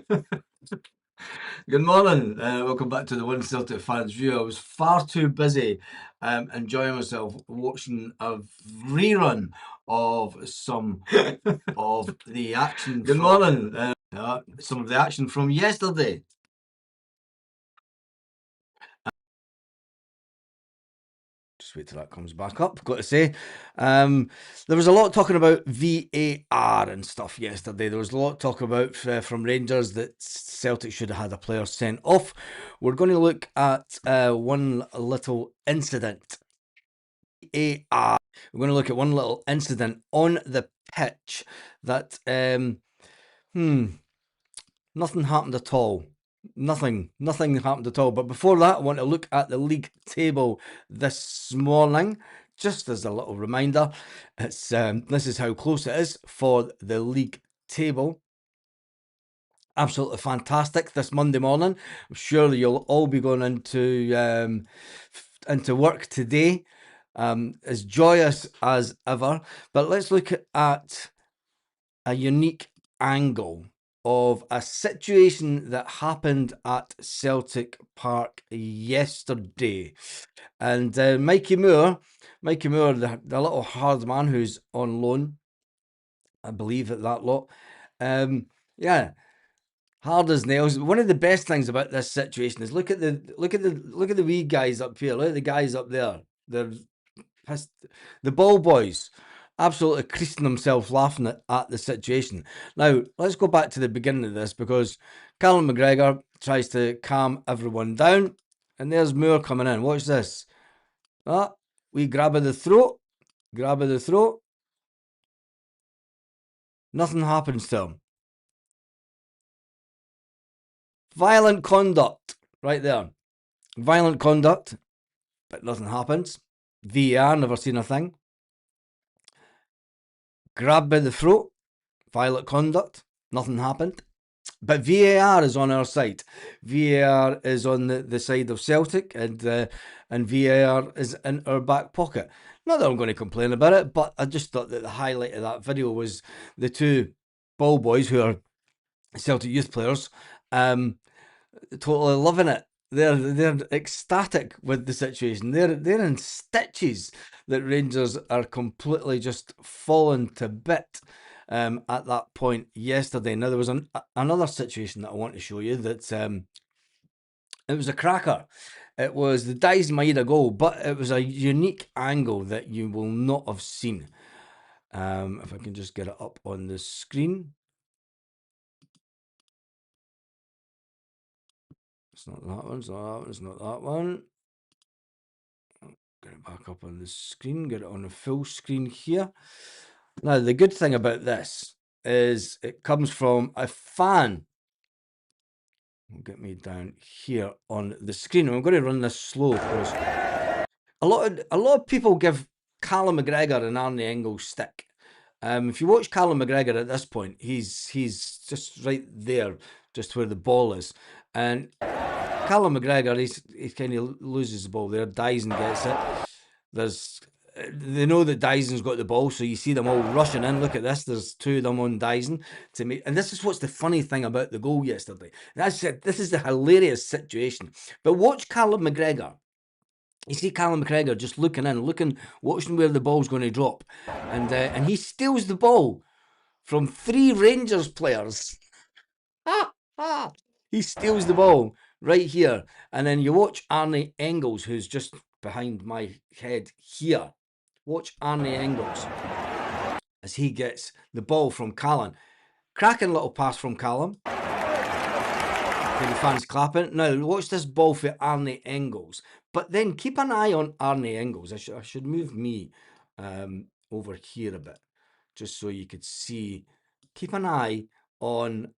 Good morning. Welcome back to the One Celtic Fans View. I was far too busy enjoying myself watching a rerun of some of the action. Good morning. Some of the action from yesterday. Just wait till that comes back up. Got to say, there was a lot talking about VAR and stuff yesterday. There was a lot talk about from Rangers that Celtic should have had a player sent off. We're going to look at one little incident. VAR. We're going to look at one little incident on the pitch that nothing happened at all. Nothing happened at all. But before that, I want to look at the league table this morning. Just as a little reminder, it's this is how close it is for the league table. Absolutely fantastic this Monday morning. I'm sure you'll all be going into work today, as joyous as ever. But let's look at a unique angle of a situation that happened at Celtic Park yesterday. And Mikey Moore, the little hard man who's on loan, I believe, at that lot. Yeah, hard as nails. One of the best things about this situation is look at the wee guys up here. Look at the guys up there. They're the ball boys. Absolutely creasing themselves laughing at the situation. Now, let's go back to the beginning of this, because Callum McGregor tries to calm everyone down, and there's Moore coming in. Watch this. We grab at the throat. Nothing happens to him. Violent conduct, right there. Violent conduct, but nothing happens. VAR, never seen a thing. Grabbed by the throat, violent conduct, nothing happened. But VAR is on our side. VAR is on the side of Celtic, and VAR is in our back pocket. Not that I'm going to complain about it, but I just thought that the highlight of that video was the two ball boys, who are Celtic youth players, totally loving it. They're ecstatic with the situation. They're in stitches that Rangers are completely just falling to bit at that point yesterday. Now, there was another situation that I want to show you that it was a cracker. It was the Dice Maeda goal, but it was a unique angle that you will not have seen. If I can just get it up on the screen. It's not that one, it's not that one. Get it back up on the screen, get it on the full screen here. Now, the good thing about this is it comes from a fan. Will get me down here on the screen. I'm going to run this slow, because a lot of people give Callum McGregor an Arnie Engels stick. If you watch Callum McGregor at this point, he's just right there, just where the ball is, and Callum McGregor, he kind of loses the ball there. Dyson gets it. They know that Dyson's got the ball, so you see them all rushing in. Look at this. There's two of them on Dyson to make, and this is what's the funny thing about the goal yesterday. This is the hilarious situation. But watch Callum McGregor. You see Callum McGregor just looking in, watching where the ball's going to drop, and he steals the ball from three Rangers players. He steals the ball right here, and then you watch Arnie Engels, who's just behind my head here. Watch Arnie Engels as he gets the ball from Callum. Cracking little pass from Callum. The fans clapping. Now watch this ball for Arnie Engels, but then keep an eye on Arnie Engels. I should move me over here a bit, just so you could see. Keep an eye on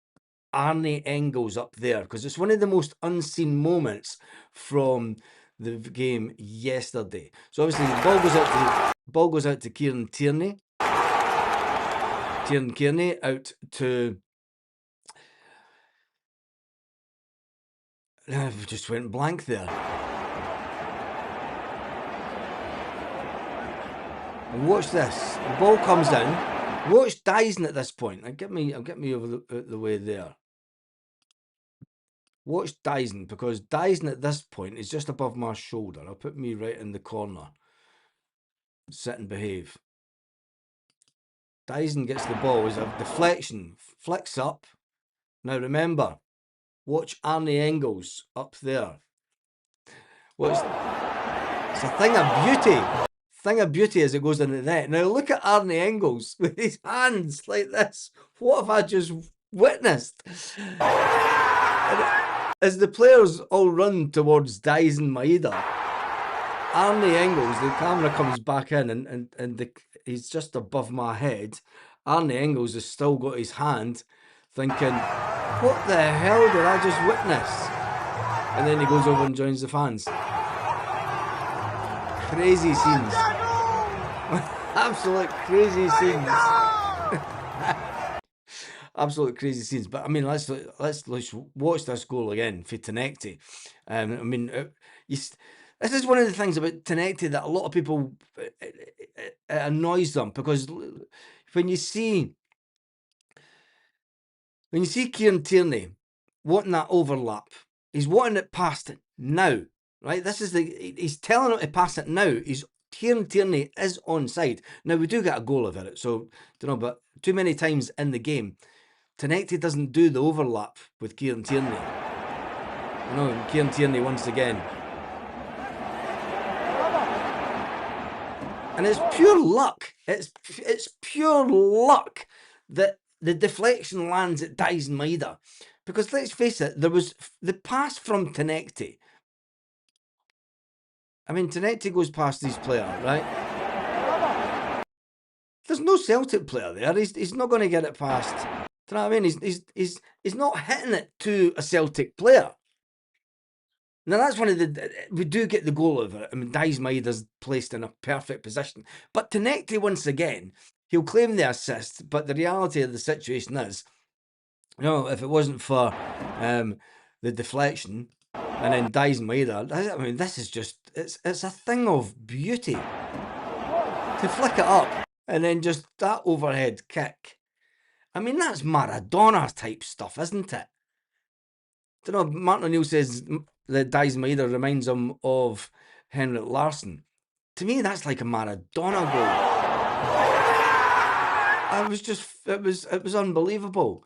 Arnie Engels up there, because it's one of the most unseen moments from the game yesterday. So obviously the ball goes out to Kieran Tierney. Kieran Tierney out to just went blank there. And watch this. The ball comes in. Watch Dyson at this point. I'll get me over the way there. Watch Dyson, because Dyson at this point is just above my shoulder. I'll put me right in the corner. Sit and behave. Dyson gets the ball as a deflection, flicks up. Now remember, watch Arnie Engels up there. Well, it's a thing of beauty. Thing of beauty as it goes into the net. Now look at Arnie Engels with his hands like this. What have I just witnessed? As the players all run towards Dyson Maeda, Arnie Engels, the camera comes back in and he's just above my head. Arnie Engels has still got his hand, thinking, what the hell did I just witness? And then he goes over and joins the fans. Crazy scenes. Absolute crazy scenes. Absolute crazy scenes. But I mean, let's watch this goal again for Tenecti. I mean, this is one of the things about Tenecti that a lot of people, it annoys them, because when you see Kieran Tierney wanting that overlap, he's wanting it past now, right? He's telling him to pass it now. Kieran Tierney is onside. Now, we do get a goal of it, so, but too many times in the game, Tenecti doesn't do the overlap with Kieran Tierney. Kieran Tierney once again. And it's pure luck. It's pure luck that the deflection lands at Dyson Maeda. Because let's face it, there was the pass from Tenecti. I mean, Tenecti goes past his player, right? There's no Celtic player there. He's not going to get it past. Do you know what I mean? He's not hitting it to a Celtic player. Now that's one of we do get the goal of it. I mean, Dyson Maeda's placed in a perfect position. But Tenecti, once again, he'll claim the assist, but the reality of the situation is, if it wasn't for the deflection, and then Dyson Maeda, I mean, this is just, it's a thing of beauty. To flick it up, and then just that overhead kick. I mean, that's Maradona type stuff, isn't it? I don't know, Martin O'Neill says that Dyson Maeda reminds him of Henrik Larsson. To me, that's like a Maradona goal. It was unbelievable.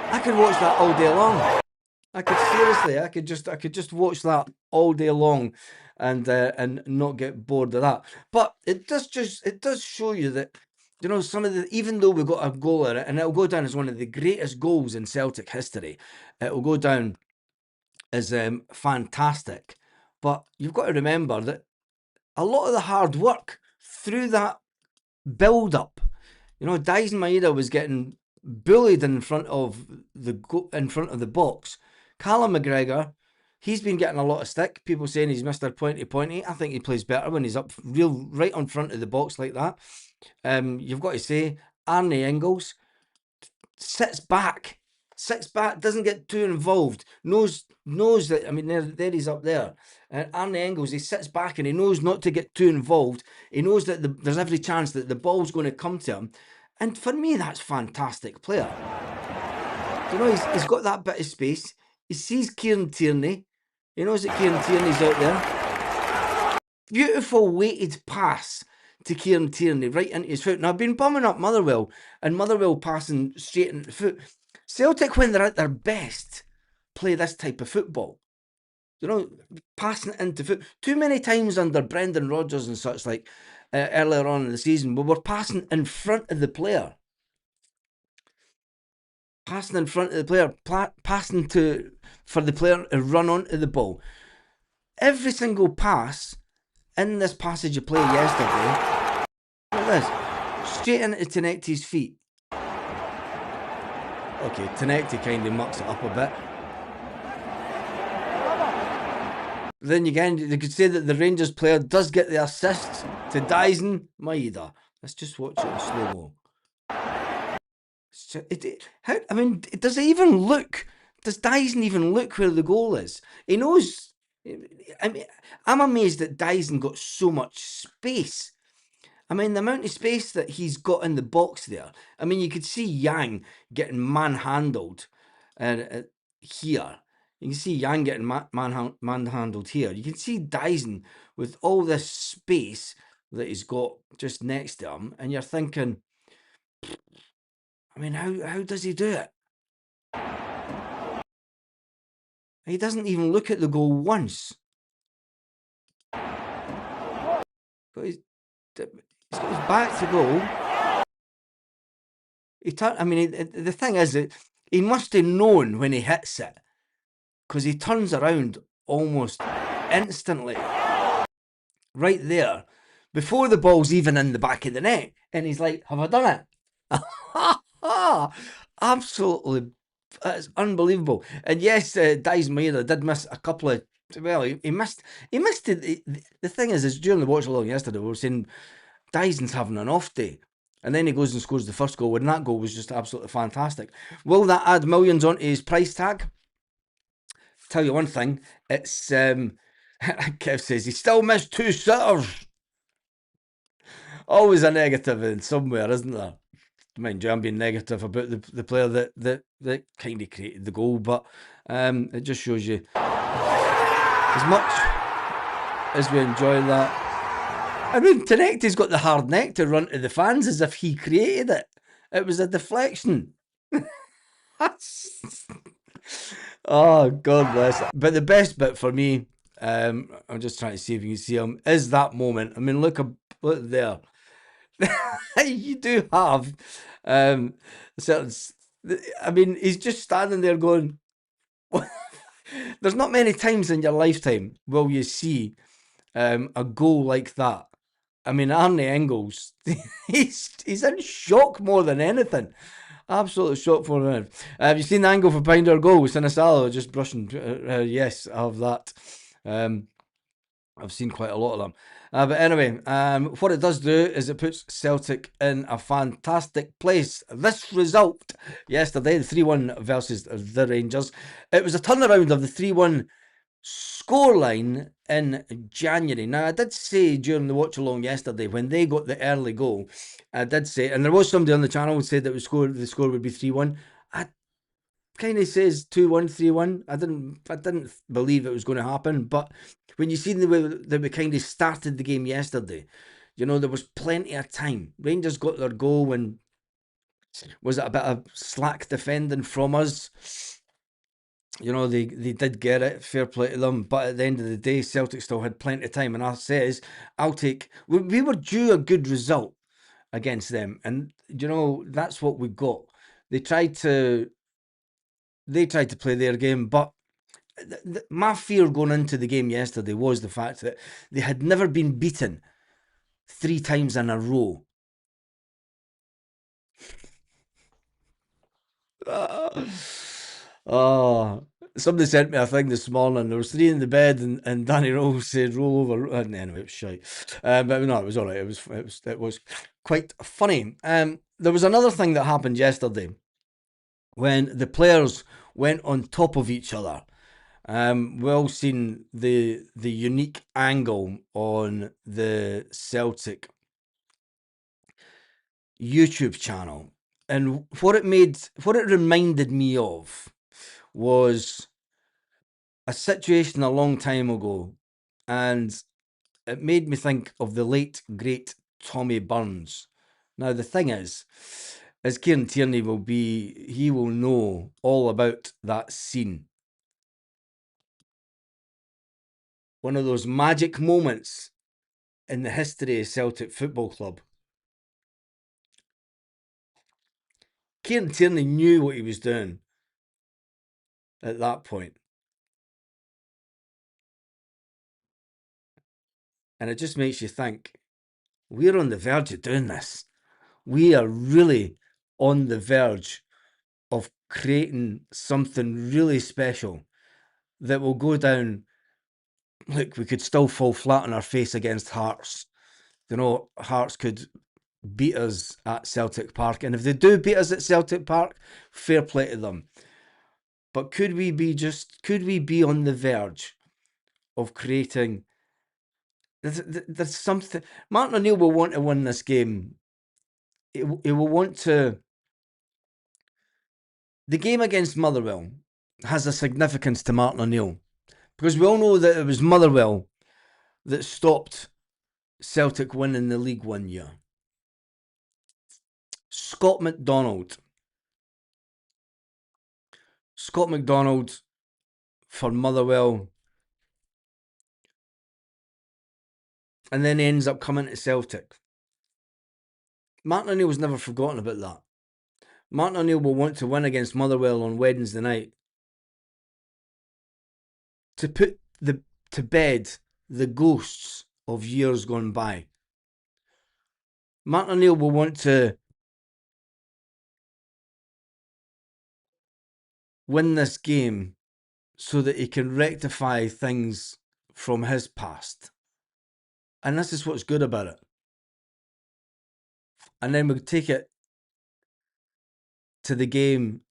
I could watch that all day long. I could just watch that all day long, and not get bored of that. But it does show you that, some of even though we got a goal in it, and it'll go down as one of the greatest goals in Celtic history, it will go down as fantastic. But you've got to remember that a lot of the hard work through that build-up, Dyson Maeda was getting bullied in front of the box. Callum McGregor, he's been getting a lot of stick. People saying he's Mr. Pointy. I think he plays better when he's up right on front of the box like that. You've got to say, Arnie Engels sits back, doesn't get too involved, knows that, I mean, there he's up there. And Arnie Engels, he sits back and he knows not to get too involved. He knows that there's every chance that the ball's going to come to him. And for me, that's fantastic player. He's got that bit of space. He sees Kieran Tierney. He knows that Kieran Tierney's out there. Beautiful weighted pass to Kieran Tierney right into his foot. Now, I've been bumming up Motherwell, and Motherwell passing straight into the foot. Celtic, when they're at their best, play this type of football. Passing it into foot. Too many times under Brendan Rodgers and such, like earlier on in the season, we were passing in front of the player. Passing in front of the player, passing for the player to run onto the ball. Every single pass in this passage of play yesterday, look at this, straight into Tenecti's feet. Okay, Tenecti kind of mucks it up a bit. Then again, you could say that the Rangers player does get the assist to Dyson Maeda. Let's just watch it in slow-mo. Does Dyson even look where the goal is? He knows. I mean, I'm amazed that Dyson got so much space. I mean, the amount of space that he's got in the box there. I mean, you could see Yang getting manhandled here. You can see Yang getting manhandled here. You can see Dyson with all this space that he's got just next to him, and you're thinking, I mean, how does he do it? He doesn't even look at the goal once. He's got his back to goal. I mean, the thing is that he must have known when he hits it, because he turns around almost instantly, right there, before the ball's even in the back of the net, and he's like, "Have I done it?" Absolutely, it's unbelievable. And yes, Dies Maida did miss a couple of. Well, he missed. He missed it. The thing is during the watch along yesterday, we were saying Dyson's having an off day. And then he goes and scores the first goal, and that goal was just absolutely fantastic. Will that add millions onto his price tag? Tell you one thing, it's Kev says he still missed 2 sitters. Always a negative in somewhere, isn't there? Mind you, I'm being negative about the player that kind of created the goal, but it just shows you, as much as we enjoy that. I mean, Tenecte's got the hard neck to run to the fans as if he created it. It was a deflection. Oh, God bless. But the best bit for me, I'm just trying to see if you can see him, is that moment. I mean, look there. You do have certain. I mean, he's just standing there going. There's not many times in your lifetime will you see a goal like that. I mean, Arnie Engels, he's in shock more than anything. Absolutely shocked more than anything. Have you seen the angle for behind our goal with Sinisalo just brushing? Yes, I have that. I've seen quite a lot of them. But anyway, what it does do is it puts Celtic in a fantastic place. This result yesterday, the 3-1 versus the Rangers, it was a turnaround of the 3-1 scoreline in January. Now, I did say during the watch along yesterday when they got the early goal, I did say, and there was somebody on the channel who said that the score would be 3-1. I kind of says 2-1, 3-1. I didn't believe it was going to happen, but when you see the way that we kind of started the game yesterday, you know, there was plenty of time. Rangers got their goal and was it a bit of slack defending from us? You know, they did get it, fair play to them, but at the end of the day, Celtic still had plenty of time, and I says, we were due a good result against them, and, you know, that's what we got. They tried to play their game, but my fear going into the game yesterday was the fact that they had never been beaten 3 times in a row. Oh, somebody sent me a thing this morning. There was 3 in the bed, and Danny Rose said, "Roll over." Anyway, it was shite. But no, it was all right. It was quite funny. There was another thing that happened yesterday when the players went on top of each other. We all seen the unique angle on the Celtic YouTube channel, and what it reminded me of was a situation a long time ago, and it made me think of the late great Tommy Burns. Now the thing is Kieran Tierney he will know all about that scene. One of those magic moments in the history of Celtic Football Club. Kieran Tierney knew what he was doing at that point. And it just makes you think, we're on the verge of doing this. We are really on the verge of creating something really special that will go down. Look, we could still fall flat on our face against Hearts. You know, Hearts could beat us at Celtic Park. And if they do beat us at Celtic Park, fair play to them. But could we be on the verge of creating There's something. Martin O'Neill will want to win this game. He will want to. The game against Motherwell has a significance to Martin O'Neill because we all know that it was Motherwell that stopped Celtic winning the league one year. Scott McDonald for Motherwell, and then he ends up coming to Celtic. Martin O'Neill was never forgotten about that. Martin O'Neill will want to win against Motherwell on Wednesday night to put to bed the ghosts of years gone by. Martin O'Neill will want to win this game so that he can rectify things from his past. And this is what's good about it. And then we'll take it to the game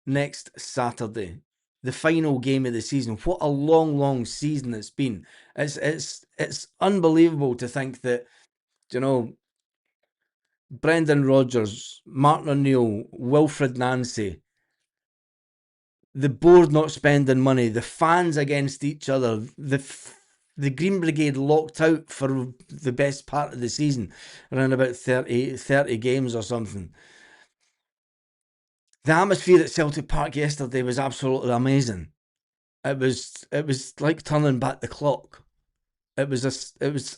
next Saturday, the final game of the season. What a long season it's been. It's unbelievable to think that, you know, Brendan Rodgers, Martin O'Neill, Wilfred Nancy, the board not spending money, the fans against each other, the Green Brigade locked out for the best part of the season, around about 30 games or something. The atmosphere at Celtic Park yesterday was absolutely amazing. It was like turning back the clock. It was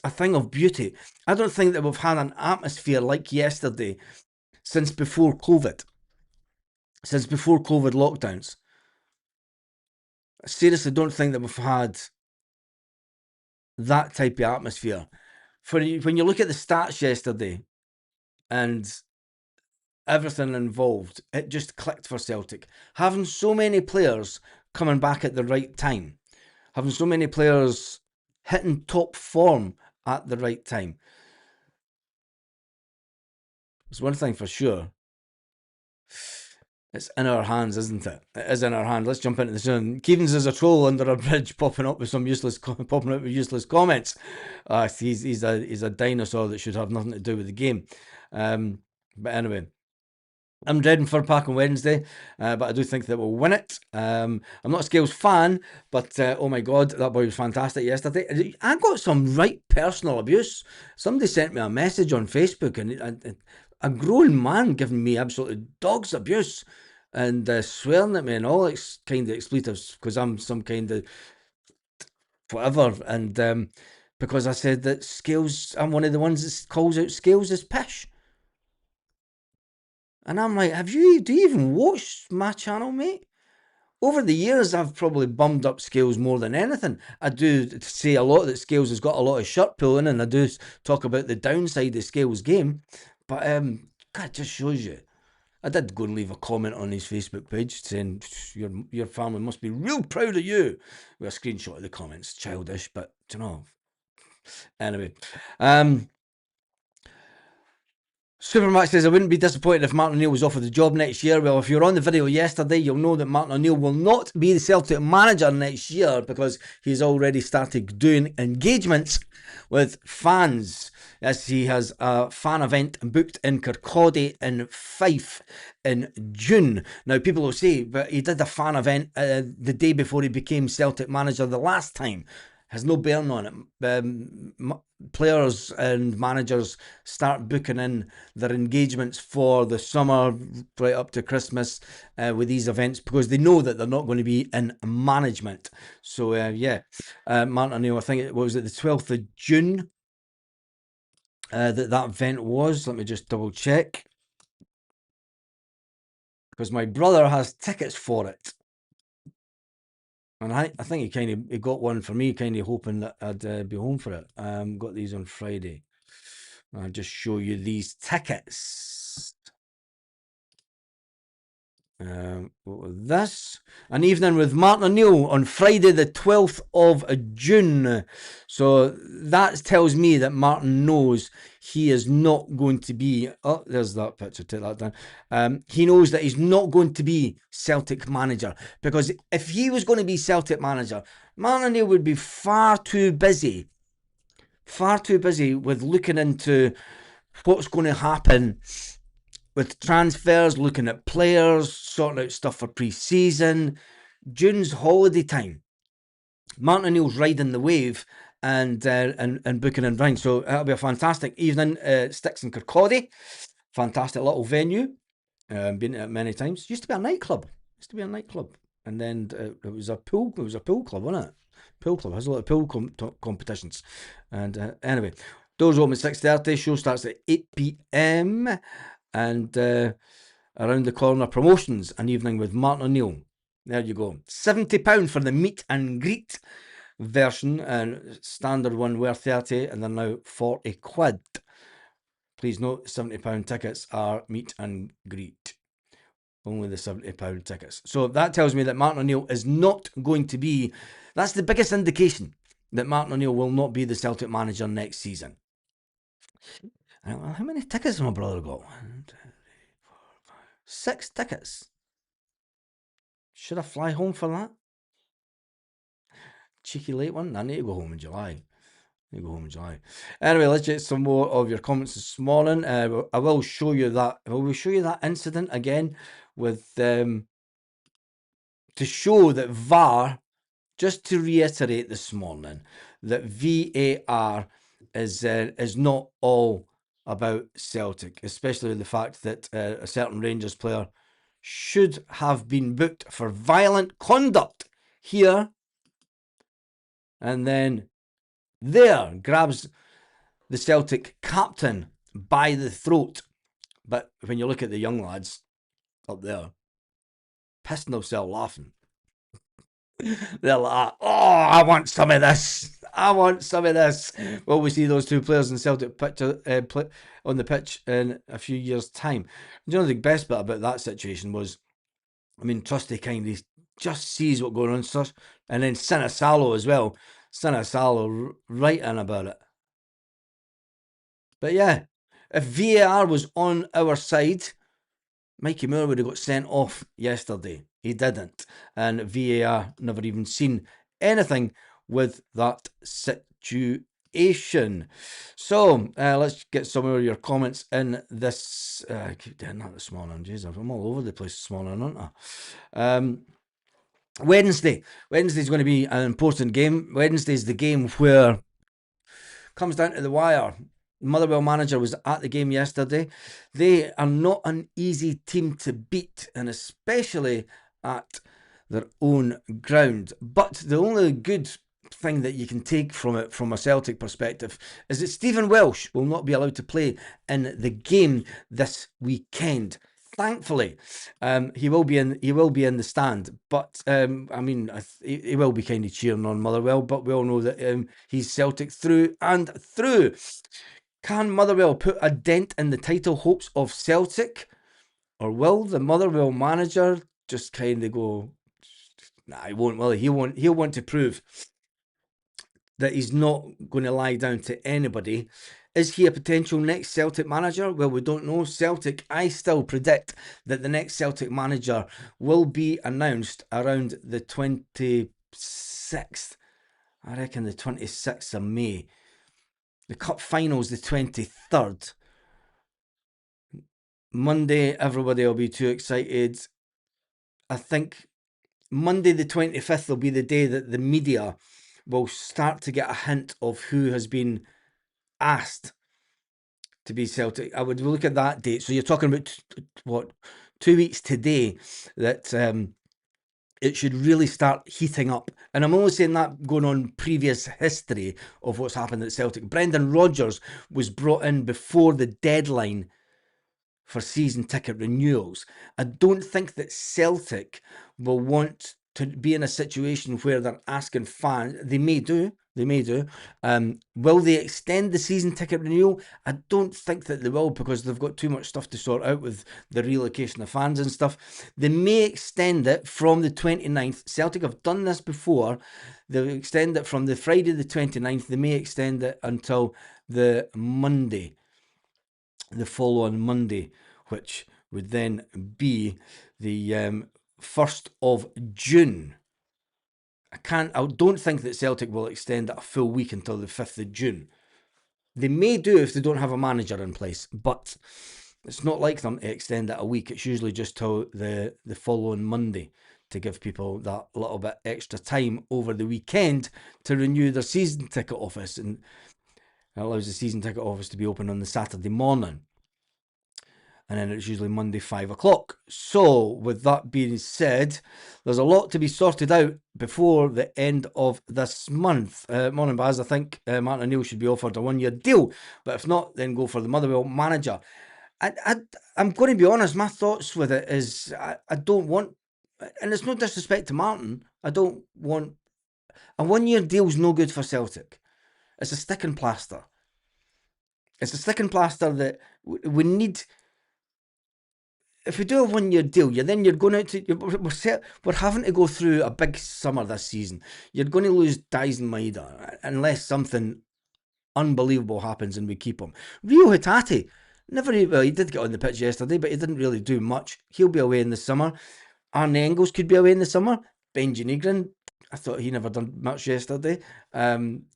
a thing of beauty. I don't think that we've had an atmosphere like yesterday since before COVID. Since before COVID lockdowns. I seriously don't think that we've had that type of atmosphere. When you look at the stats yesterday and everything involved, it just clicked for Celtic. Having so many players coming back at the right time, having so many players hitting top form at the right time. There's one thing for sure. It's in our hands, isn't it? It is in our hands. Let's jump into the zone. Keevans is a troll under a bridge, popping up with useless comments. He's a dinosaur that should have nothing to do with the game. But anyway, I'm dreading Fur Pack on Wednesday, but I do think that we'll win it. I'm not a Scales fan, but oh my God, that boy was fantastic yesterday. I got some right personal abuse. Somebody sent me a message on Facebook, and a grown man giving me absolutely dog's abuse and swearing at me and all kind of expletives because I'm some kind of whatever. And because I said that Scales, I'm one of the ones that calls out Scales as pish. And I'm like, do you even watch my channel, mate? Over the years, I've probably bummed up Scales more than anything. I do say a lot that Scales has got a lot of shirt pulling, and I do talk about the downside of Scales' game. But God, it just shows you. I did go and leave a comment on his Facebook page saying your family must be real proud of you. With a screenshot of the comments, childish, but you know. Anyway, Supermax says, I wouldn't be disappointed if Martin O'Neill was offered the job next year. Well, if you were on the video yesterday, you'll know that Martin O'Neill will not be the Celtic manager next year because he's already started doing engagements with fans. Yes, he has a fan event booked in Kirkcaldy in Fife in June. Now, people will say, but he did a fan event the day before he became Celtic manager the last time. Has no bearing on it. Players and managers start booking in their engagements for the summer right up to Christmas with these events because they know that they're not going to be in management. So Martin O'Neill, I think it was the 12th of June that event was. Let me just double check because my brother has tickets for it. And I think he got one for me, kind of hoping that I'd be home for it. Got these on Friday. I'll just show you these tickets. This, an evening with Martin O'Neill on Friday the 12th of June. So that tells me that Martin knows he is not going to be, oh, there's that picture, take that down. He knows that he's not going to be Celtic manager, because if he was going to be Celtic manager, Martin O'Neill would be far too busy far too busy with looking into what's going to happen with transfers, looking at players, sorting out stuff for pre-season. June's holiday time. Martin O'Neill's riding the wave and booking in round. So that'll be a fantastic evening. Sticks in Kirkcaldy. Fantastic little venue. Been to it many times. Used to be a nightclub. And then it was a pool. It was a pool club, wasn't it? Pool club has a lot of pool competitions. And anyway, doors open at 6:30. Show starts at 8 p.m. And around the corner, promotions. An evening with Martin O'Neill. There you go. £70 for the meet and greet version, and standard one were 30, and they're now 40 quid. Please note, £70 tickets are meet and greet. Only the £70 tickets. So that tells me that Martin O'Neill is not going to be. That's the biggest indication that Martin O'Neill will not be the Celtic manager next season. How many tickets has my brother got? 1, 2, 3, 4, 5, 6 tickets. Should I fly home for that? Cheeky late one. I need to go home in July. Anyway, let's get some more of your comments this morning. I will show you that. I will show you that incident again with to show that VAR. Just to reiterate this morning that VAR is not all about Celtic, especially the fact that a certain Rangers player should have been booked for violent conduct here, and then there grabs the Celtic captain by the throat. But when you look at the young lads up there, pissing themselves laughing. They're like, oh, I want some of this. Well, we see those two players in Celtic pitch, on the pitch in a few years' time. You know, the best bit about that situation was, I mean, Trusty kindly just sees what's going on, and then Sinisalo as well. Sinisalo right in about it. But yeah, if VAR was on our side, Mikey Moore would have got sent off yesterday. He didn't. And VAR never even seen anything with that situation. So let's get some of your comments in this. I keep doing that this morning. Jeez, I'm all over the place this morning, aren't I? Wednesday. Wednesday's going to be an important game. Wednesday's the game where comes down to the wire. Motherwell manager was at the game yesterday. They are not an easy team to beat, and especially at their own ground. But the only good thing that you can take from it from a Celtic perspective is that Stephen Welsh will not be allowed to play in the game this weekend. Thankfully, he will be in the stand, but I mean, he will be kind of cheering on Motherwell. But we all know that he's Celtic through and through. Can Motherwell put a dent in the title hopes of Celtic, or will the Motherwell manager just kind of go, nah, he won't, will he? He'll want to prove that he's not going to lie down to anybody. Is he a potential next Celtic manager? Well, we don't know. Celtic, I still predict that the next Celtic manager will be announced around the 26th. I reckon the 26th of May. The cup final's the 23rd. Monday, everybody will be too excited. I think Monday the 25th will be the day that the media will start to get a hint of who has been asked to be Celtic. I would look at that date. So you're talking about, 2 weeks today that it should really start heating up. And I'm only saying that going on previous history of what's happened at Celtic. Brendan Rodgers was brought in before the deadline for season ticket renewals. I don't think that Celtic will want to be in a situation where they're asking fans. They may do. Will they extend the season ticket renewal? I don't think that they will, because they've got too much stuff to sort out with the relocation of fans and stuff. They may extend it from the 29th. Celtic have done this before. They'll extend it from the Friday the 29th. They may extend it until the Monday, the following Monday, which would then be the 1st of June. I don't think that Celtic will extend it a full week until the 5th of June. They may do if they don't have a manager in place, but it's not like them to extend it a week. It's usually just till the following Monday to give people that little bit extra time over the weekend to renew their season ticket office, and it allows the season ticket office to be open on the Saturday morning. And then it's usually Monday 5 o'clock. So with that being said, there's a lot to be sorted out before the end of this month. Morning, Baz. I think Martin O'Neill should be offered a 1-year deal, but if not, then go for the Motherwell manager. I'm going to be honest, my thoughts with it is I don't want, and it's no disrespect to Martin, I don't want, a 1-year deal's no good for Celtic. It's a stick and plaster. It's a stick and plaster that we need. If we do a 1-year deal, you're going out to, we're having to go through a big summer this season. You're going to lose Dyson Maida unless something unbelievable happens and we keep him. Rio Hitati, well, he did get on the pitch yesterday, but he didn't really do much. He'll be away in the summer. Arne Engels could be away in the summer. Benji Nigren, I thought he never done much yesterday.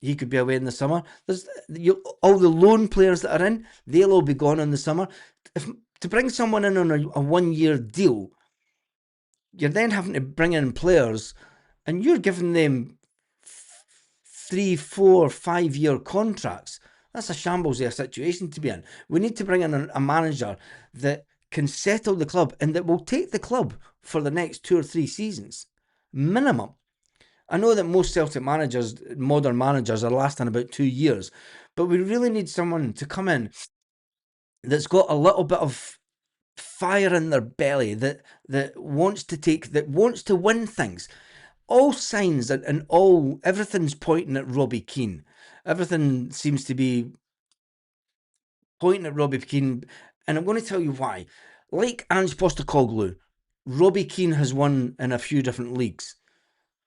He could be away in the summer. There's all the loan players that are in, they'll all be gone in the summer. To bring someone in on a 1-year deal, you're then having to bring in players, and you're giving them 3, 4, 5-year contracts. That's a shambles of a situation to be in. We need to bring in a manager that can settle the club and that will take the club for the next 2 or 3 seasons, minimum. I know that most Celtic managers, modern managers, are lasting about 2 years, but we really need someone to come in that's got a little bit of fire in their belly, that wants to win things. All signs and everything's pointing at Robbie Keane. Everything seems to be pointing at Robbie Keane, and I'm going to tell you why. Like Ange Postecoglou, Robbie Keane has won in a few different leagues.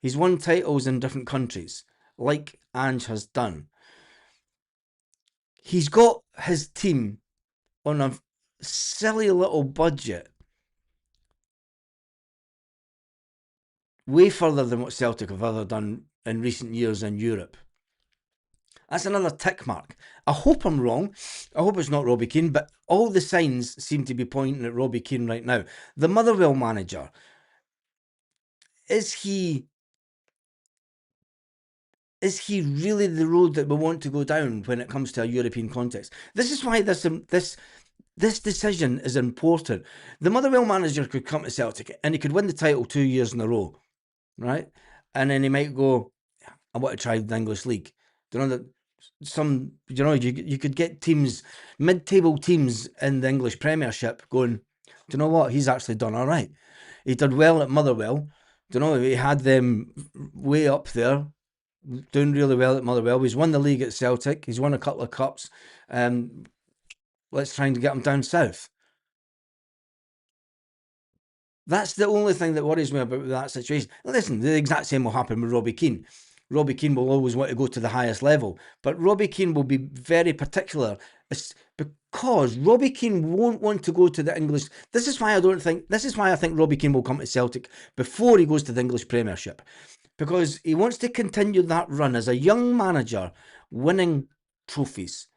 He's won titles in different countries, like Ange has done. He's got his team on a silly little budget, way further than what Celtic have ever done in recent years in Europe. That's another tick mark. I hope I'm wrong. I hope it's not Robbie Keane, but all the signs seem to be pointing at Robbie Keane right now. The Motherwell manager, is he really the road that we want to go down when it comes to a European context? This is why this decision is important. The Motherwell manager could come to Celtic and he could win the title 2 years in a row, right? And then he might go, I want to try the English league. Do you know that you could get teams, mid-table teams in the English Premiership going, do you know what? He's actually done all right. He did well at Motherwell. Do you know, he had them way up there, doing really well at Motherwell. He's won the league at Celtic. He's won a couple of cups. Let's try and get him down south. That's the only thing that worries me about that situation. Listen, the exact same will happen with Robbie Keane. Robbie Keane will always want to go to the highest level, but Robbie Keane will be very particular because Robbie Keane won't want to go to the English. This is why I think Robbie Keane will come to Celtic before he goes to the English Premiership, because he wants to continue that run as a young manager, winning trophies.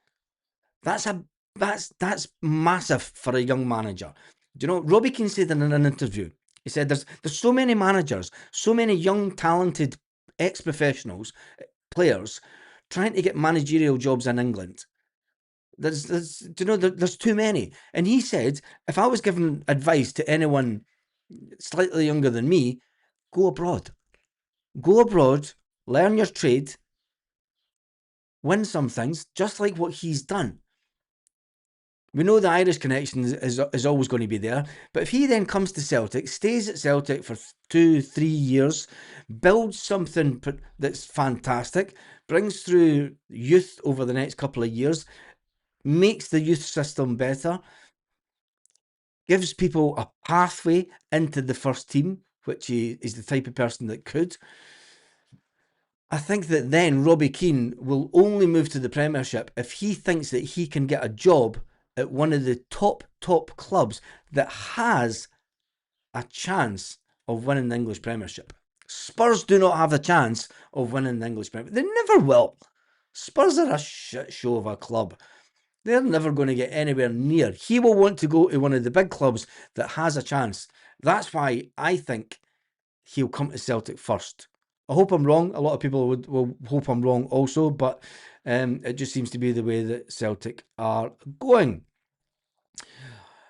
That's massive for a young manager. Do you know, Robbie Keane said in an interview, he said there's so many managers, so many young, talented ex-professionals, players, trying to get managerial jobs in England. There's too many. And he said, if I was giving advice to anyone slightly younger than me, go abroad. Go abroad, learn your trade, win some things, just like what he's done. We know the Irish connection is always going to be there, but if he then comes to Celtic, stays at Celtic for 2-3 years, builds something that's fantastic, brings through youth over the next couple of years, makes the youth system better, gives people a pathway into the first team, which he is the type of person that could. I think that then Robbie Keane will only move to the Premiership if he thinks that he can get a job at one of the top clubs that has a chance of winning the English Premiership. Spurs do not have a chance of winning the English Premiership. They never will. Spurs are a shit show of a club. They're never going to get anywhere near. He will want to go to one of the big clubs that has a chance. That's why I think he'll come to Celtic first. I hope I'm wrong. A lot of people will hope I'm wrong also, but it just seems to be the way that Celtic are going.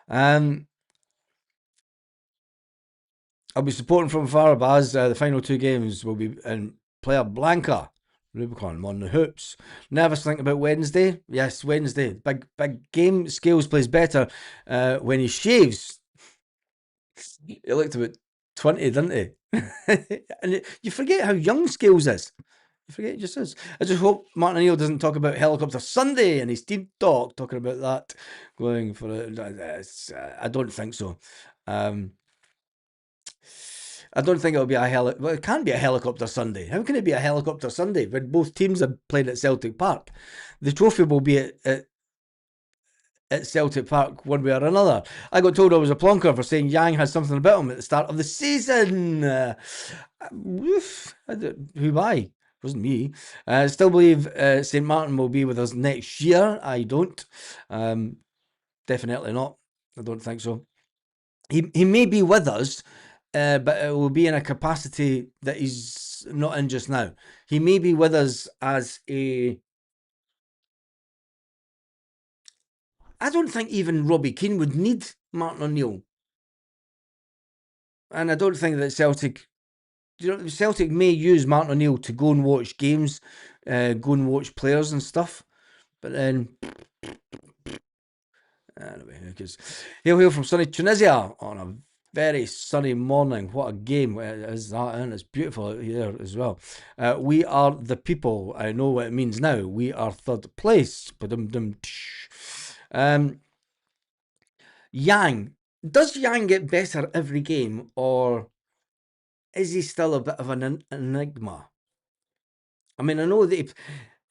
I'll be supporting from afar, Baz. The final two games will be in Player Blanca. Rubicon on the hoops. Nervous thinking about Wednesday. Yes, Wednesday. Big game. Scales plays better when he shaves. He looked about 20, didn't he? And you forget how young Scales is. You forget he just is. I just hope Martin O'Neill doesn't talk about Helicopter Sunday and his team talk, talking about that, going for it. I don't think so. I don't think it'll be well, it can't be a helicopter Sunday. How can it be a helicopter Sunday when both teams are playing at Celtic Park? The trophy will be at Celtic Park one way or another. I got told I was a plonker for saying Yang had something about him at the start of the season. Who I? Wasn't me. I still believe St. Martin will be with us next year. I don't. Definitely not. I don't think so. He may be with us, but it will be in a capacity that he's not in just now. He may be with us as a... I don't think even Robbie Keane would need Martin O'Neill. And I don't think that Celtic... Celtic may use Martin O'Neill to go and watch games, go and watch players and stuff. But then... Anyway, because hail from sunny Tunisia on a very sunny morning. What a game it is that, and it's beautiful here as well. We are the people. I know what it means now. We are third place. Yang. Does Yang get better every game, or is he still a bit of an enigma? I mean, I know that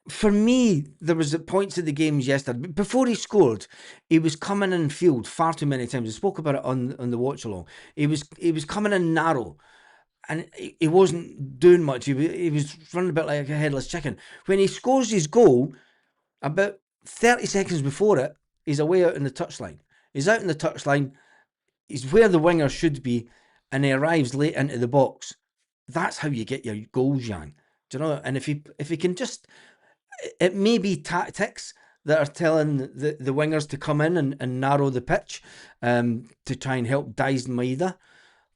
for me, there was points of the games yesterday. Before he scored, he was coming in field far too many times. I spoke about it on the watch along. He was coming in narrow, and he wasn't doing much. He was running a bit like a headless chicken. When he scores his goal, about 30 seconds before it, he's away out in the touchline. He's out in the touchline. He's where the winger should be, and he arrives late into the box. That's how you get your goals, Yang. Do you know? And if he can just... It may be tactics that are telling the wingers to come in and narrow the pitch to try and help Daizen Maeda.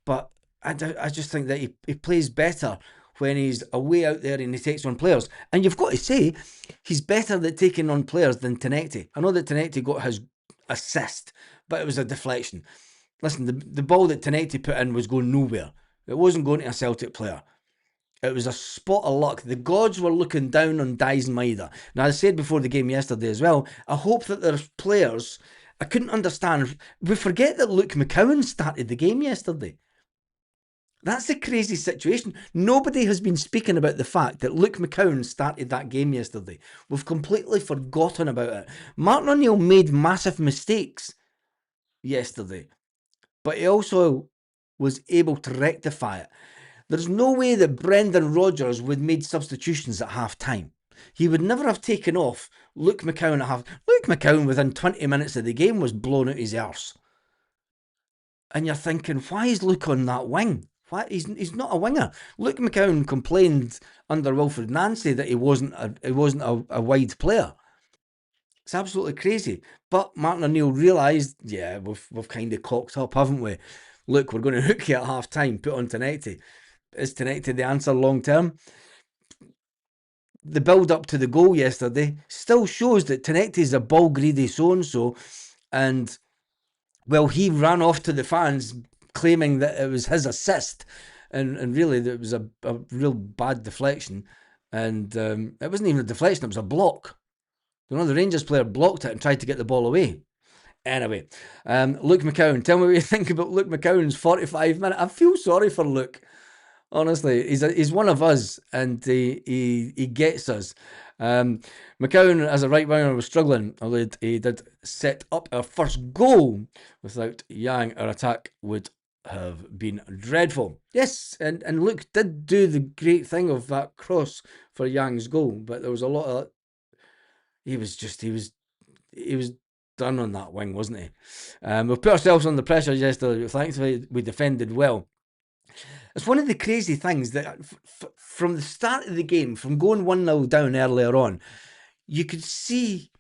But I just think that he plays better when he's away out there and he takes on players. And you've got to say, he's better at taking on players than Tenecti. I know that Tenecti got his assist, but it was a deflection. Listen, the ball that Tenecti put in was going nowhere. It wasn't going to a Celtic player. It was a spot of luck. The gods were looking down on Daizen Maeda. Now, I said before the game yesterday as well, I hope that there's players... I couldn't understand. We forget that Luke McCowan started the game yesterday. That's the crazy situation. Nobody has been speaking about the fact that Luke McCowan started that game yesterday. We've completely forgotten about it. Martin O'Neill made massive mistakes yesterday, but he also was able to rectify it. There's no way that Brendan Rodgers would have made substitutions at half time. He would never have taken off Luke McCowan at half. Luke McCowan within 20 minutes of the game was blown out his arse. And you're thinking, why is Luke on that wing? Why he's not a winger. Luke McCowan complained under Wilfred Nancy that he wasn't a wide player. It's absolutely crazy. But Martin O'Neill realised, yeah, we've kind of cocked up, haven't we? Look, we're going to hook you at half time, put on Tenecti. Is Tenecti the answer long term? The build up to the goal yesterday still shows that Tenecti is a ball greedy so-and-so, and well, he ran off to the fans claiming that it was his assist, and really it was a real bad deflection, and it wasn't even a deflection, it was a block. The Rangers player blocked it and tried to get the ball away. Anyway, Luke McCowan, tell me what you think about Luke McCowan's 45 minute. I feel sorry for Luke. Honestly, he's one of us, and he gets us. McCowan, as a right winger, was struggling, although he did set up our first goal. Without Yang, our attack would have been dreadful. Yes, and Luke did do the great thing of that cross for Yang's goal, but there was a lot of he was done on that wing, wasn't he? We put ourselves under pressure yesterday. Thankfully, we defended well. It's one of the crazy things that from the start of the game, from going 1-0 down earlier on, you could see.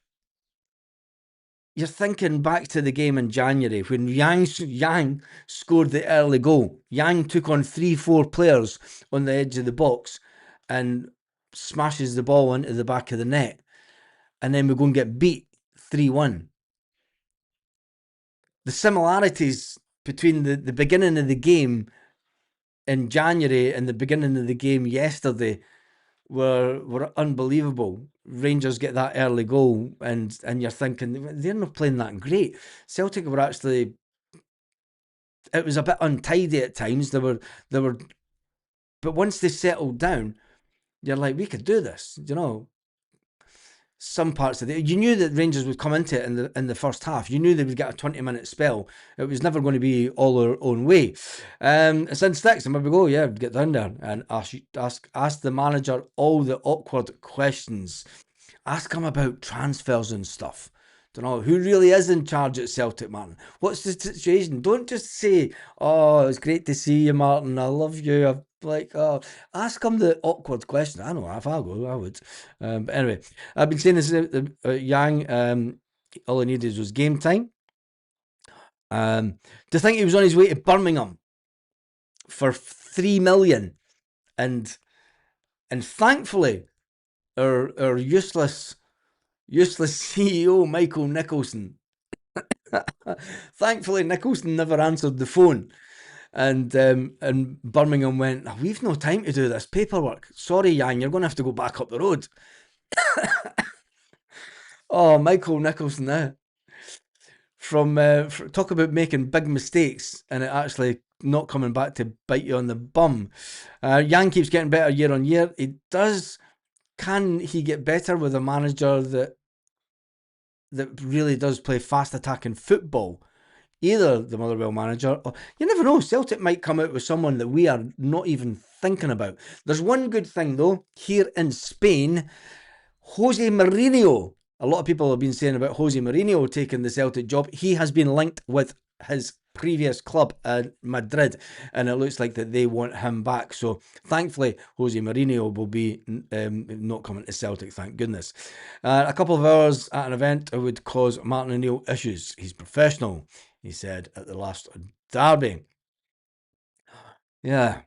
You're thinking back to the game in January when Yang scored the early goal. Yang took on 3-4 players on the edge of the box and smashes the ball into the back of the net. And then we go and get beat 3-1. The similarities between the beginning of the game in January and the beginning of the game yesterday were unbelievable. Rangers get that early goal, and you're thinking they're not playing that great. Celtic were actually. It was a bit untidy at times. They were, but once they settled down, you're like, we could do this. Some parts of it, you knew that Rangers would come into it in the first half. You knew they would get a 20-minute spell. It was never going to be all their own way. Since sticks, and maybe go, yeah, get down there and ask the manager all the awkward questions. Ask him about transfers and stuff. Don't know who really is in charge at Celtic, Martin. What's the situation? Don't just say, "Oh, it's great to see you, Martin. I love you." I'm like, oh, ask him the awkward question. I know if I go, I would. But anyway, I've been saying this. Yang, all he needed was game time. To think he was on his way to Birmingham for 3 million, and thankfully, our useless CEO Michael Nicholson. Thankfully, Nicholson never answered the phone, and Birmingham went, "Oh, we've no time to do this paperwork. Sorry, Yang, you're going to have to go back up the road." Oh, Michael Nicholson, from talk about making big mistakes and it actually not coming back to bite you on the bum. Yang keeps getting better year on year. He does. Can he get better with a manager that really does play fast attacking football? Either the Motherwell manager, or you never know, Celtic might come out with someone that we are not even thinking about. There's one good thing though, here in Spain, Jose Mourinho. A lot of people have been saying about Jose Mourinho taking the Celtic job. He has been linked with his previous club at Madrid, and it looks like that they want him back. So thankfully, Jose Mourinho will be not coming to Celtic, thank goodness. A couple of hours at an event would cause Martin O'Neill issues. He's professional, he said at the last derby. Yeah.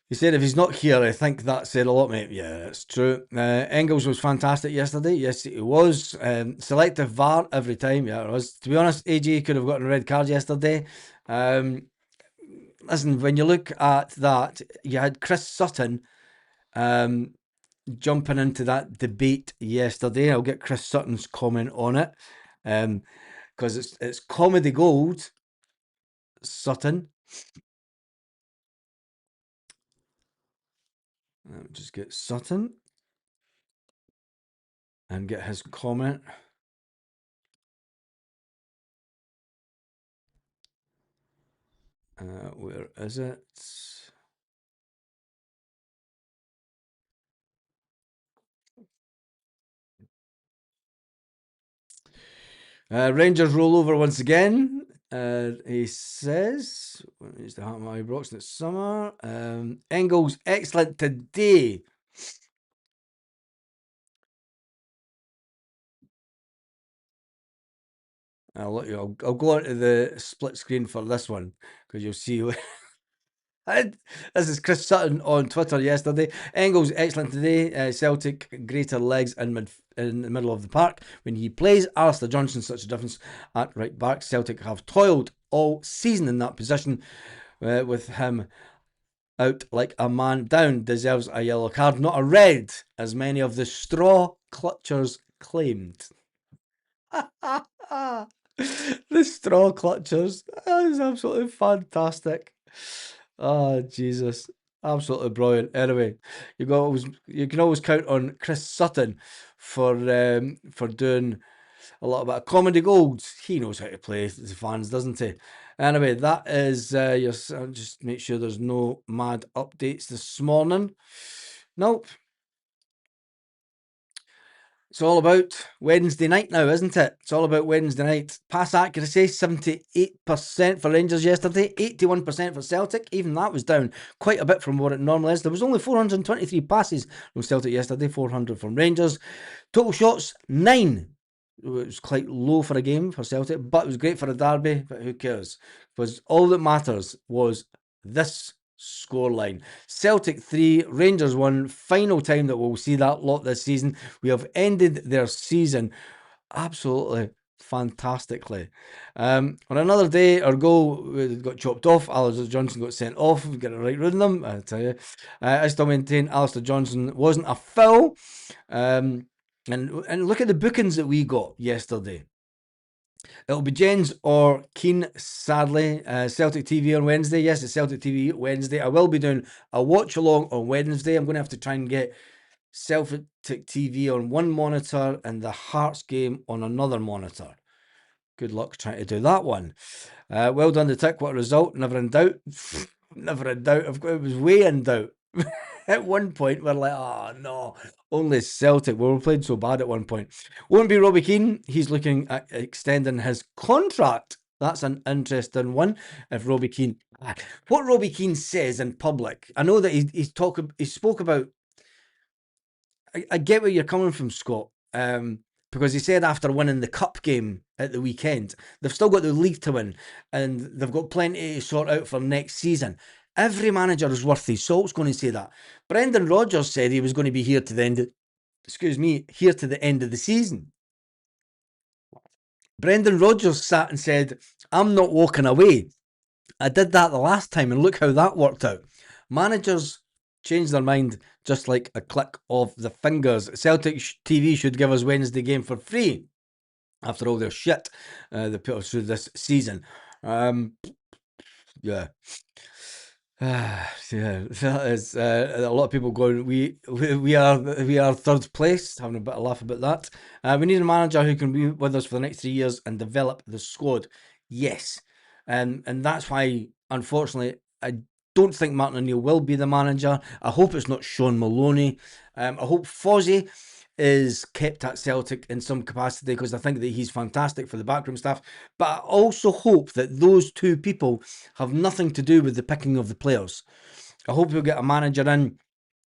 He said if he's not here, I think that said a lot, mate. Yeah, it's true. Engels was fantastic yesterday. Yes, it was. Selective VAR every time. Yeah, it was. To be honest, AJ could have gotten a red card yesterday. Listen, when you look at that, you had Chris Sutton jumping into that debate yesterday. I'll get Chris Sutton's comment on it because it's comedy gold. Sutton. Just get Sutton and get his comment. Where is it? Rangers roll over once again. He says, "Is the Heart of Broxton at summer?" Engels excellent today. I'll go on to the split screen for this one because you'll see. This is Chris Sutton on Twitter yesterday. Engels excellent today. Celtic greater legs in the middle of the park when he plays. Alistair Johnson such a difference at right back. Celtic have toiled all season in that position with him out like a man down. Deserves a yellow card, not a red, as many of the straw clutchers claimed. The straw clutchers. That is absolutely fantastic. Oh Jesus, absolutely brilliant. Anyway, you can always count on Chris Sutton for doing a lot about comedy gold. He knows how to play the fans, doesn't he? Anyway, that is your. I'll just make sure there's no mad updates this morning. Nope. It's all about Wednesday night now, isn't it? It's all about Wednesday night. Pass accuracy, 78% for Rangers yesterday, 81% for Celtic. Even that was down quite a bit from what it normally is. There was only 423 passes from Celtic yesterday, 400 from Rangers. Total shots, 9. It was quite low for a game for Celtic, but it was great for a derby, but who cares? Because all that matters was this scoreline. Celtic 3, Rangers 1, final time that we'll see that lot this season. We have ended their season absolutely fantastically. On another day, our goal got chopped off. Alistair Johnson got sent off. We got it right rid of them, I tell you. I still maintain Alistair Johnson wasn't a foul. And look at the bookings that we got yesterday. It'll be Jens or Keane, sadly. Celtic TV on Wednesday. Yes, it's Celtic TV Wednesday. I will be doing a watch along on Wednesday. I'm going to have to try and get Celtic TV on one monitor and the Hearts game on another monitor. Good luck trying to do that one. Well done to Tick. What a result. Never in doubt. Never in doubt. It was way in doubt. At one point, we're like, oh no, only Celtic. We were playing so bad at one point. Won't be Robbie Keane. He's looking at extending his contract. That's an interesting one. If Robbie Keane, what Robbie Keane says in public, I know that he spoke about. I get where you're coming from, Scott. Because he said after winning the cup game at the weekend, they've still got the league to win, and they've got plenty to sort out for next season. Every manager is worth his salt's going to say that. Brendan Rodgers said he was going to be here to the end. Here to the end of the season. Brendan Rodgers sat and said, "I'm not walking away. I did that the last time, and look how that worked out." Managers change their mind just like a click of the fingers. Celtic TV should give us Wednesday game for free after all their shit they put us through this season. Yeah. Yeah, that is a lot of people going. We are third place, having a bit of laugh about that. We need a manager who can be with us for the next 3 years and develop the squad. Yes, and that's why, unfortunately, I don't think Martin O'Neill will be the manager. I hope it's not Sean Maloney. I hope Fozzie is kept at Celtic in some capacity because I think that he's fantastic for the backroom staff. But I also hope that those two people have nothing to do with the picking of the players. I hope we'll get a manager in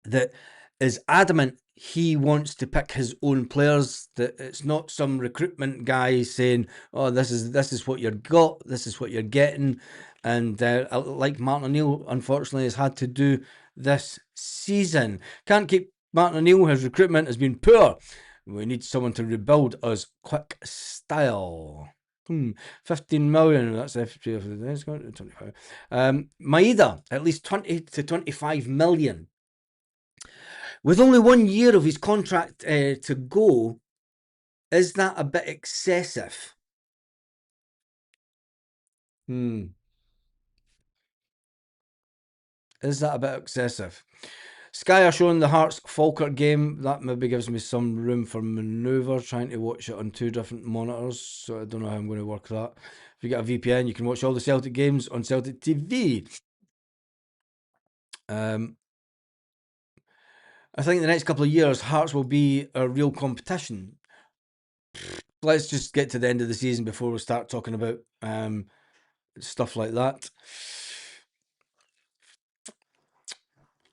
that is adamant he wants to pick his own players, that it's not some recruitment guy saying, oh, this is what you've got, this is what you're getting. And like Martin O'Neill, unfortunately, has had to do this season. Can't keep Martin O'Neill. His recruitment has been poor. We need someone to rebuild us quick style. 15 million, that's FPA for the day. 25. Maeda, at least 20 to 25 million. With only 1 year of his contract to go, is that a bit excessive? Is that a bit excessive? Sky are showing the Hearts Falkirk game. That maybe gives me some room for manoeuvre, trying to watch it on 2 different monitors. So I don't know how I'm going to work that. If you get a VPN, you can watch all the Celtic games on Celtic TV. I think the next couple of years, Hearts will be a real competition. Let's just get to the end of the season before we start talking about stuff like that. A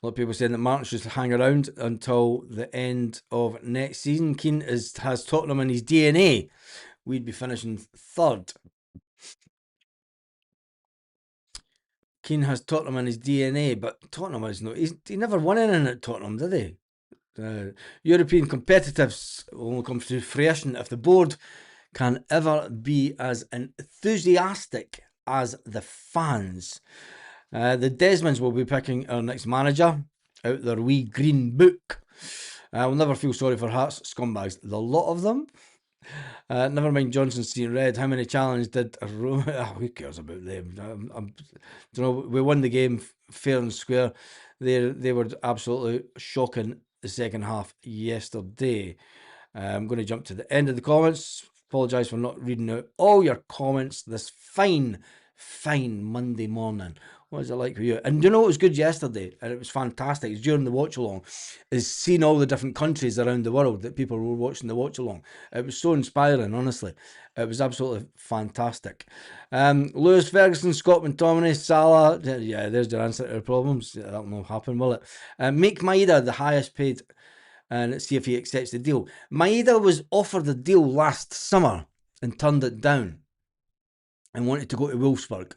lot of people saying that Martin should hang around until the end of next season. Keane has Tottenham in his DNA. We'd be finishing third. Keane has Tottenham in his DNA, but Tottenham is no. He never won anything at Tottenham, did he? European competitiveness will only come to fruition if the board can ever be as enthusiastic as the fans. The Desmonds will be picking our next manager out their wee green book. We'll never feel sorry for Hearts scumbags. The lot of them. Never mind Johnson seeing red. How many challenges did Rome? Who cares about them? Don't know. We won the game fair and square. They were absolutely shocking the second half yesterday. I'm going to jump to the end of the comments. Apologise for not reading out all your comments this fine fine Monday morning. What was it like for you? And you know what was good yesterday? And it was fantastic. It was during the watch along, is seeing all the different countries around the world that people were watching the watch along. It was so inspiring, honestly. It was absolutely fantastic. Lewis Ferguson, Scott McTominay, Salah. Yeah, there's your answer to the problems. That'll not happen, will it? Make Maeda the highest paid, and let's see if he accepts the deal. Maeda was offered a deal last summer and turned it down and wanted to go to Wolfsburg.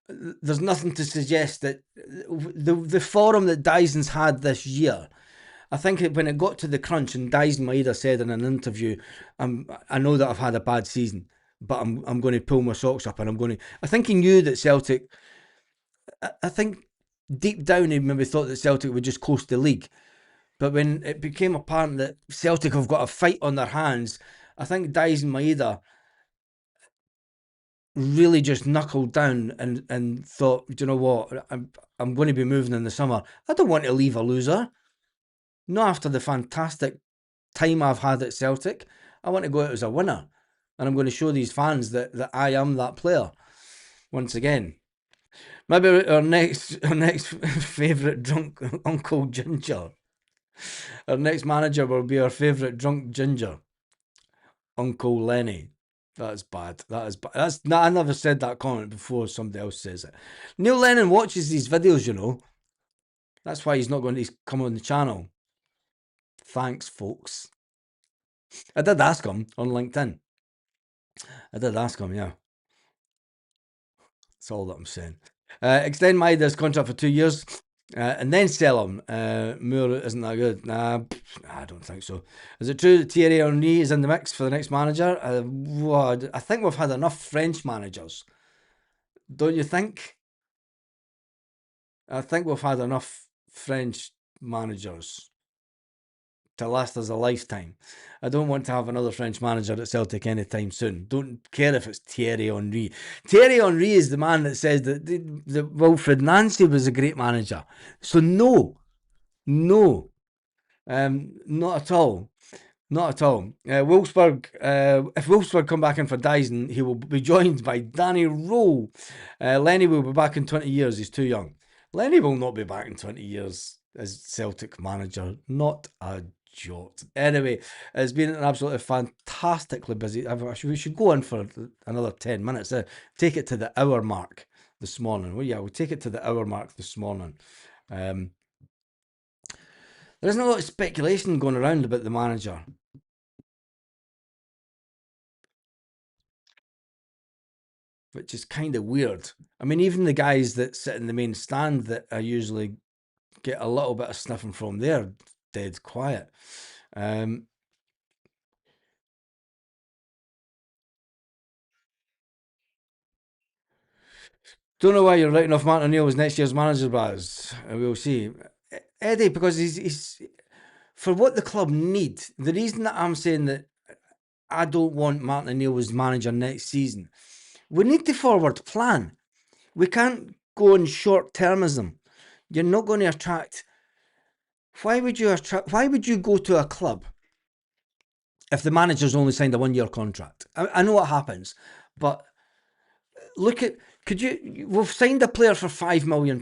There's nothing to suggest that the forum that Dyson's had this year, I think when it got to the crunch, and Dyson Maeda said in an interview, I know that I've had a bad season, but I'm going to pull my socks up and I'm going to. I think he knew that Celtic. I think deep down he maybe thought that Celtic would just coast the league, but when it became apparent that Celtic have got a fight on their hands, I think Dyson Maeda really just knuckled down and thought, do you know what, I'm going to be moving in the summer. I don't want to leave a loser. Not after the fantastic time I've had at Celtic. I want to go out as a winner. And I'm going to show these fans that I am that player once again. Maybe our next favourite drunk Uncle Ginger. Our next manager will be our favourite drunk ginger, Uncle Lenny. That's bad. That is bad. I never said that comment before. Somebody else says it. Neil Lennon watches these videos, you know. That's why he's not going to come on the channel. Thanks, folks. I did ask him on LinkedIn. I did ask him, yeah. That's all that I'm saying. Extend Maeda's contract for 2 years and then sell him. Moore isn't that good. Nah, I don't think so. Is it true that Thierry Henry is in the mix for the next manager? I think we've had enough French managers. Don't you think? I think we've had enough French managers to last us a lifetime. I don't want to have another French manager at Celtic anytime soon. Don't care if it's Thierry Henry. Thierry Henry is the man that says that Wilfred Nancy was a great manager. So no, not at all. Not at all. Wolfsburg, if Wolfsburg come back in for Dyson, he will be joined by Danny Rowe. Lenny will be back in 20 years. He's too young. Lenny will not be back in 20 years as Celtic manager. Not a jot. Anyway, it's been an absolutely fantastically busy. We should go on for another 10 minutes. Take it to the hour mark this morning. Well, yeah, we'll take it to the hour mark this morning. There isn't a lot of speculation going around about the manager. Which is kind of weird. I mean, even the guys that sit in the main stand that I usually get a little bit of sniffing from, they're dead quiet. Don't know why you're writing off Martin O'Neill as next year's manager, Baz. We'll see. Eddie, because he's for what the club need. The reason that I'm saying that I don't want Martin O'Neill as manager next season, we need the forward plan. We can't go on short-termism. You're not going to attract. Why would you go to a club if the manager's only signed a 1-year contract? I know what happens, but look at. We've signed a player for £5 million.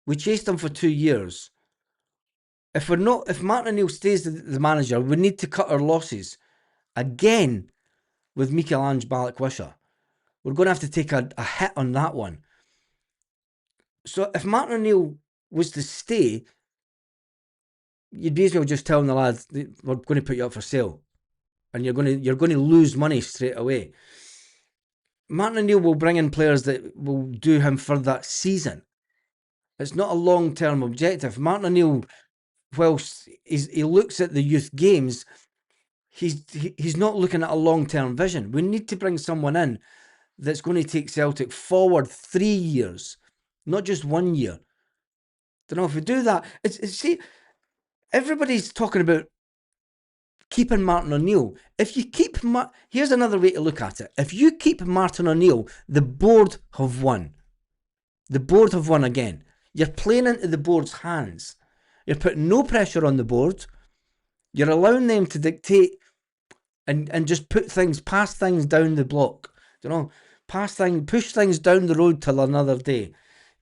We chased him for 2 years. If Martin O'Neill stays the manager, we need to cut our losses again with Michelangelo Balikwisha. We're going to have to take a hit on that one. So if Martin O'Neill was to stay, you'd basically just telling the lads, we're going to put you up for sale, and you're going to lose money straight away. Martin O'Neill will bring in players that will do him for that season. It's not a long-term objective. Martin O'Neill, whilst he looks at the youth games, he's not looking at a long-term vision. We need to bring someone in that's going to take Celtic forward 3 years, not just 1 year. Don't know if we do that. See, everybody's talking about keeping Martin O'Neill. If you keep here's another way to look at it. If you keep Martin O'Neill, the board have won. The board have won again. You're playing into the board's hands. You're putting no pressure on the board. You're allowing them to dictate and just pass things down the block. You know, push things down the road till another day.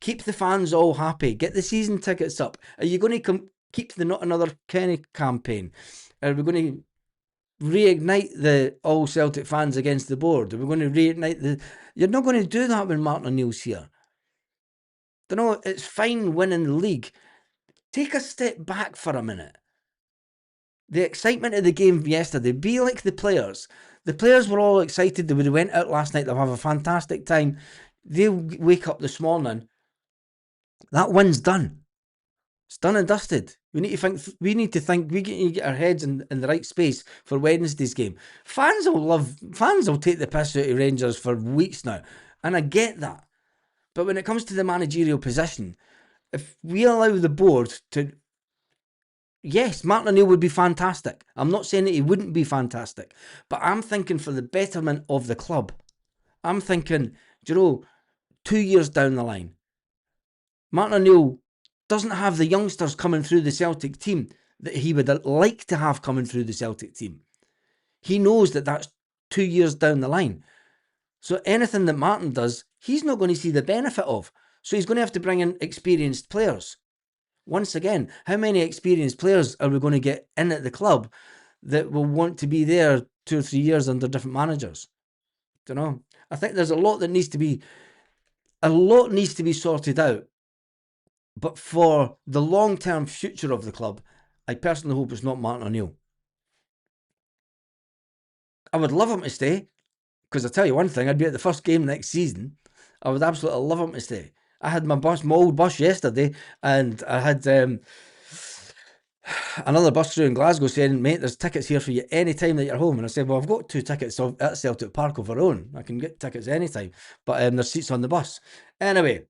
Keep the fans all happy. Get the season tickets up. Are you going to keep the Not Another Kenny campaign? Are we going to reignite the all Celtic fans against the board? Are we going to reignite the? You're not going to do that when Martin O'Neill's here. You know, it's fine winning the league. Take a step back for a minute. The excitement of the game yesterday, be like the players. The players were all excited. They would have went out last night. They'll have a fantastic time. They'll wake up this morning. That win's done. It's done and dusted. We need to think. We need to get our heads in the right space for Wednesday's game. Fans will take the piss out of Rangers for weeks now, and I get that. But when it comes to the managerial position, if we allow the board to, yes, Martin O'Neill would be fantastic. I'm not saying that he wouldn't be fantastic, but I'm thinking for the betterment of the club. I'm thinking, 2 years down the line, Martin O'Neill doesn't have the youngsters coming through the Celtic team that he would like to have coming through the Celtic team. He knows that that's 2 years down the line. So anything that Martin does, he's not going to see the benefit of. So he's going to have to bring in experienced players. Once again, how many experienced players are we going to get in at the club that will want to be there 2 or 3 years under different managers? Don't know. I think there's a lot needs to be sorted out. But for the long-term future of the club, I personally hope it's not Martin O'Neill. I would love him to stay, because I tell you one thing, I'd be at the first game next season. I would absolutely love him to stay. I had my old bus yesterday, and I had another bus through in Glasgow saying, mate, there's tickets here for you any time that you're home. And I said, well, I've got 2 tickets at Celtic Park of our own. I can get tickets anytime, but there's seats on the bus. Anyway,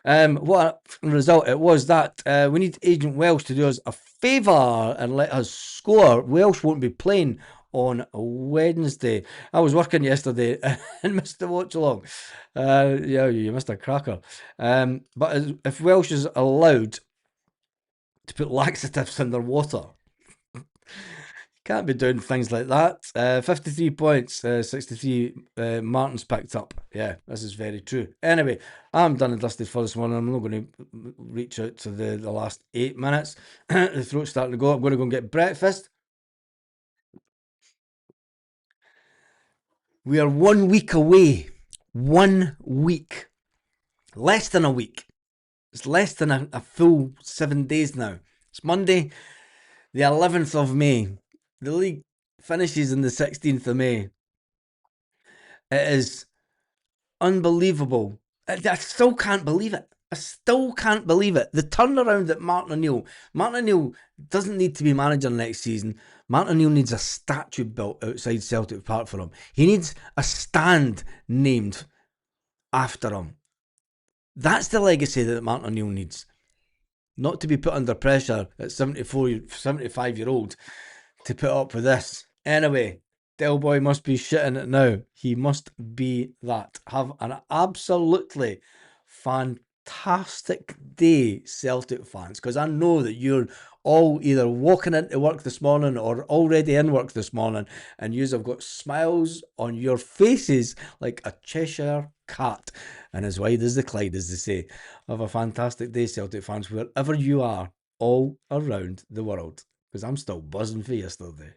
what a result it was that we need Agent Welsh to do us a favour and let us score. Welsh won't be playing on Wednesday. I was working yesterday and missed the watch along. Yeah, you missed a cracker. But if Welsh is allowed to put laxatives in their water, can't be doing things like that. 53 points, 63 Martin's picked up. Yeah, this is very true. Anyway, I'm done and dusted for this morning. I'm not going to reach out to the last 8 minutes. The throat's starting to go. I'm going to go and get breakfast. We are 1 week away. 1 week. Less than a week. It's less than a full 7 days now. It's Monday, the 11th of May. The league finishes on the 16th of May. It is unbelievable. I still can't believe it. I still can't believe it. The turnaround that Martin O'Neill doesn't need to be manager next season. Martin O'Neill needs a statue built outside Celtic Park for him. He needs a stand named after him. That's the legacy that Martin O'Neill needs. Not to be put under pressure at 75-year-old to put up with this. Anyway, Del Boy must be shitting it now. He must be that. Have an absolutely fantastic day, Celtic fans, because I know that you're all either walking into work this morning or already in work this morning, and yous have got smiles on your faces like a Cheshire cat, and as wide as the Clyde, as they say. Have a fantastic day, Celtic fans, wherever you are, all around the world, because I'm still buzzing for yesterday.